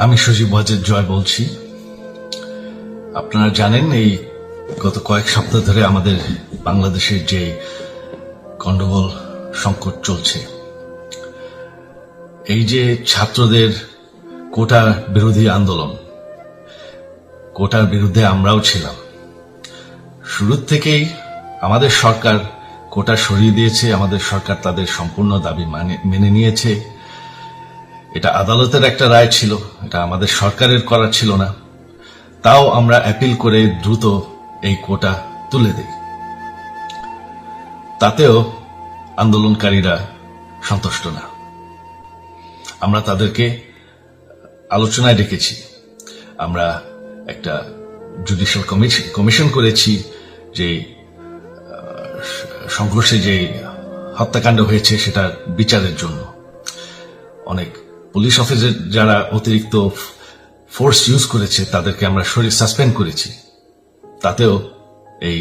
আমি সজীব ওয়াজেদ জয় বলছি। আপনারা জানেন এই গত কয়েক সপ্তাহ ধরে আমাদের বাংলাদেশের যে গন্ডগোল সংকট চলছে, এই যে ছাত্রদের কোটা বিরোধী আন্দোলন, কোটার বিরুদ্ধে আমরাও ছিলাম। শুরু থেকেই আমাদের সরকার কোটা সরিয়ে দিয়েছে, আমাদের সরকার তাদের সম্পূর্ণ দাবি মেনে নিয়েছে। এটা আদালতের একটা রায় ছিল, এটা আমাদের সরকারের করা ছিল না। তাও আমরা অ্যাপিল করে দ্রুত এই কোটা তুলে দেই। তাতেও আন্দোলনকারীরা সন্তুষ্ট না। আমরা তাদেরকে আলোচনায় ডেকেছি, আমরা একটা জুডিশিয়াল কমিশন করেছি, যে সংঘর্ষে যে হত্যাকাণ্ড হয়েছে সেটার বিচারের জন্য। অনেক পুলিশ অফিসার যারা অতিরিক্ত ফোর্স ইউজ করেছে তাদেরকে আমরা সাসপেন্ড করেছি। তাতেও এই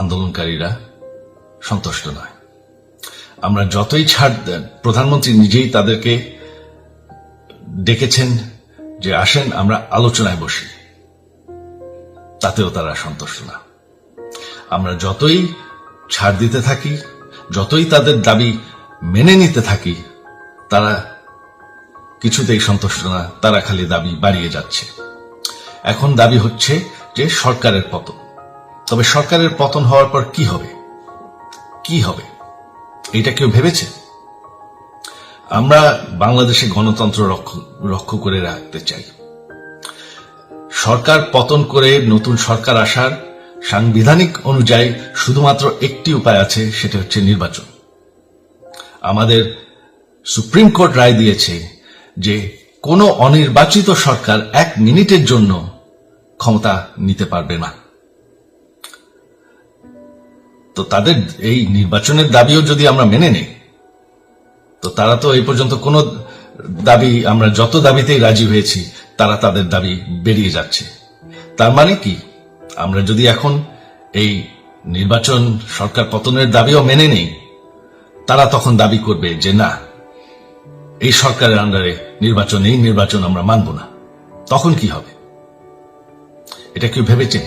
আন্দোলনকারীরা সন্তুষ্ট নয়। আমরা যতই ছাড় দেন, প্রধানমন্ত্রী নিজেই তাদেরকে ডেকেছেন যে আসেন আমরা আলোচনায় বসি, তাতেও তারা সন্তুষ্ট না। আমরা যতই ছাড় দিতে থাকি, যতই তাদের দাবি মেনে নিতে থাকি, তারা কিছুতেই সন্তুষ্ট না, তারা খালি দাবি বাড়িয়ে যাচ্ছে। এখন দাবি হচ্ছে যে সরকারের পতন। তবে সরকারের পতন হওয়ার পর কি হবে, কি হবে এটা কেউ ভেবেছে? আমরা বাংলাদেশে গণতন্ত্র রক্ষা করে রাখতে চাই। সরকার পতন করে নতুন সরকার আসার সাংবিধানিক অনুযায়ী শুধুমাত্র একটি উপায় আছে, সেটা হচ্ছে নির্বাচন। আমাদের সুপ্রিম কোর্ট রায় দিয়েছে যে কোনো অনির্বাচিত সরকার 1 মিনিটের জন্য ক্ষমতা নিতে পারবে না। তো তাদের এই নির্বাচনের দাবিও যদি আমরা মেনে নেই, তো তারা তো এই পর্যন্ত কোনো দাবি, আমরা যত দাবিতেই রাজি হয়েছি তারা তাদের দাবি বেরিয়ে যাচ্ছে। তার মানে কি, আমরা যদি এখন এই নির্বাচন সরকার পতনের দাবিও মেনে নেই, তারা তখন দাবি করবে যে না, এই সরকারের আন্ডারে নির্বাচন, এই নির্বাচন আমরা মানব না। তখন কি হবে এটা কেউ ভেবেছে?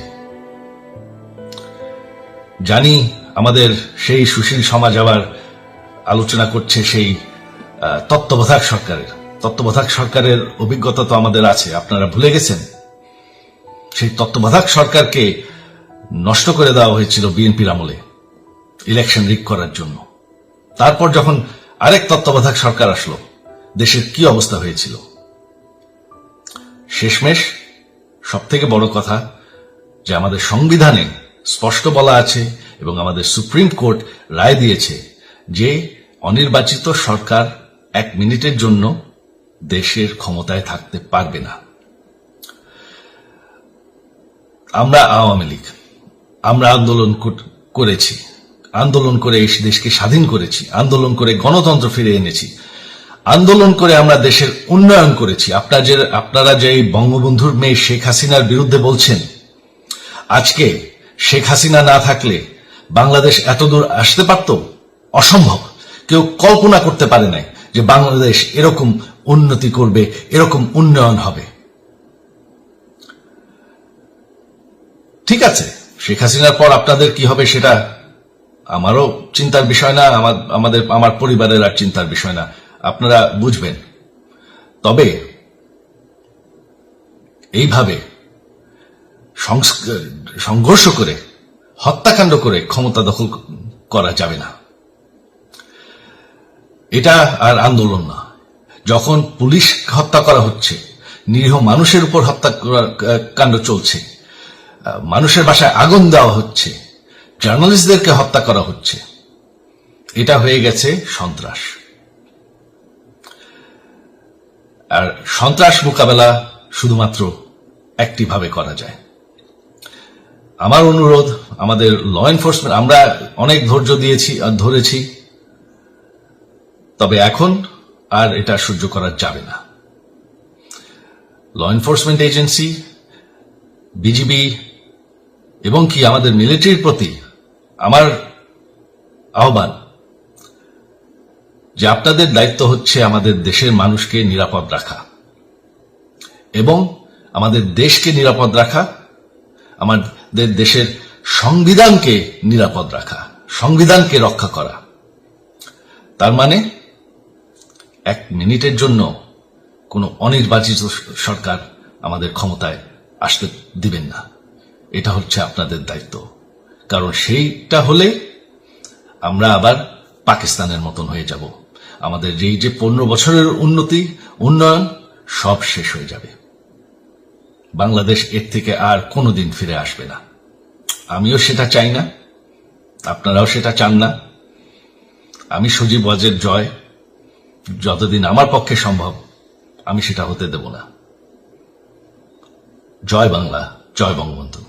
জানি আমাদের সেই সুশীল সমাজ আবার আলোচনা করছে সেই তত্ত্বাবধায়ক সরকারের অভিজ্ঞতা তো আমাদের আছে। আপনারা ভুলে গেছেন সেই তত্ত্বাবধায়ক সরকারকে নষ্ট করে দেওয়া হয়েছিল বিএনপির আমলে ইলেকশন রিগ করার জন্য। তারপর যখন আরেক তত্ত্বাবধায়ক সরকার আসলো, দেশের কি অবস্থা হয়েছিল। শেষমেশ সব থেকে বড় কথা যে আমাদের সংবিধানে স্পষ্ট বলা আছে এবং আমাদের সুপ্রিম কোর্ট রায় দিয়েছে যে অনির্বাচিত সরকার 1 মিনিটের জন্য দেশের ক্ষমতায় থাকতে পারবে না। আমরা আওয়ামী লীগ, আমরা আন্দোলন করেছি, আন্দোলন করে এই দেশকে স্বাধীন করেছি, আন্দোলন করে গণতন্ত্র ফিরে এনেছি, আন্দোলন করে আমরা দেশের উন্নয়ন করেছি। আপনারা যে বঙ্গবন্ধুর মেয়ে শেখ হাসিনার বিরুদ্ধে বলছেন, আজকে শেখ হাসিনা না থাকলে বাংলাদেশ এতদূর আসতে পারত? অসম্ভব। কেউ কল্পনা করতে পারে নাই যে বাংলাদেশ এরকম উন্নতি করবে, এরকম উন্নয়ন হবে। ঠিক আছে, শেখ হাসিনার পর আপনাদের কি হবে সেটা আমারও চিন্তার বিষয় না, আমার পরিবারের আর চিন্তার বিষয় না, আপনারা বুঝবেন। তবে এইভাবে সংঘর্ষ করে, হত্যাকাণ্ড করে ক্ষমতা দখল করা যাবে না। এটা আর আন্দোলন না। যখন পুলিশ হত্যা করা হচ্ছে, নিরীহ মানুষের উপর হত্যাকাণ্ড চলছে, মানুষের বাসায় আগুন দেওয়া হচ্ছে, জার্নালিস্টদেরকে হত্যা করা হচ্ছে, এটা হয়ে গেছে সন্ত্রাস। আর সন্ত্রাস মোকাবেলা শুধুমাত্র একটি ভাবে করা যায়। আমার অনুরোধ, আমাদের ল এনফোর্সমেন্ট, আমরা অনেক ধৈর্য দিয়েছি আর ধরেছি, তবে এখন আর এটা সহ্য করা যাবে না। ল এনফোর্সমেন্ট এজেন্সি, বিজিবি এবং কি আমাদের মিলিটারির প্রতি আমার আহ্বান যে আপনাদের দায়িত্ব হচ্ছে আমাদের দেশের মানুষকে নিরাপদ রাখা। এবং আমাদের দেশকে নিরাপদ রাখা, আমাদের দেশের সংবিধানকে নিরাপদ রাখা, সংবিধানকে রক্ষা করা। তার মানে 1 মিনিটের জন্য কোনো অনির্বাচিত সরকার আমাদের ক্ষমতায় আসতে দিবেন না। এটা হচ্ছে আপনাদের দায়িত্ব, কারণ সেইটা হলে আমরা আবার পাকিস্তানের মতন হয়ে যাব। আমাদের এই যে 15 বছরের উন্নয়ন সব শেষ হয়ে যাবে। বাংলাদেশ এর থেকে আর কোনোদিন ফিরে আসবে না। আমিও সেটা চাই না, আপনারাও সেটা চান না। আমি সজীব ওয়াজের জয় যতদিন আমার পক্ষে সম্ভব আমি সেটা হতে দেব না। জয় বাংলা, জয় বঙ্গবন্ধু।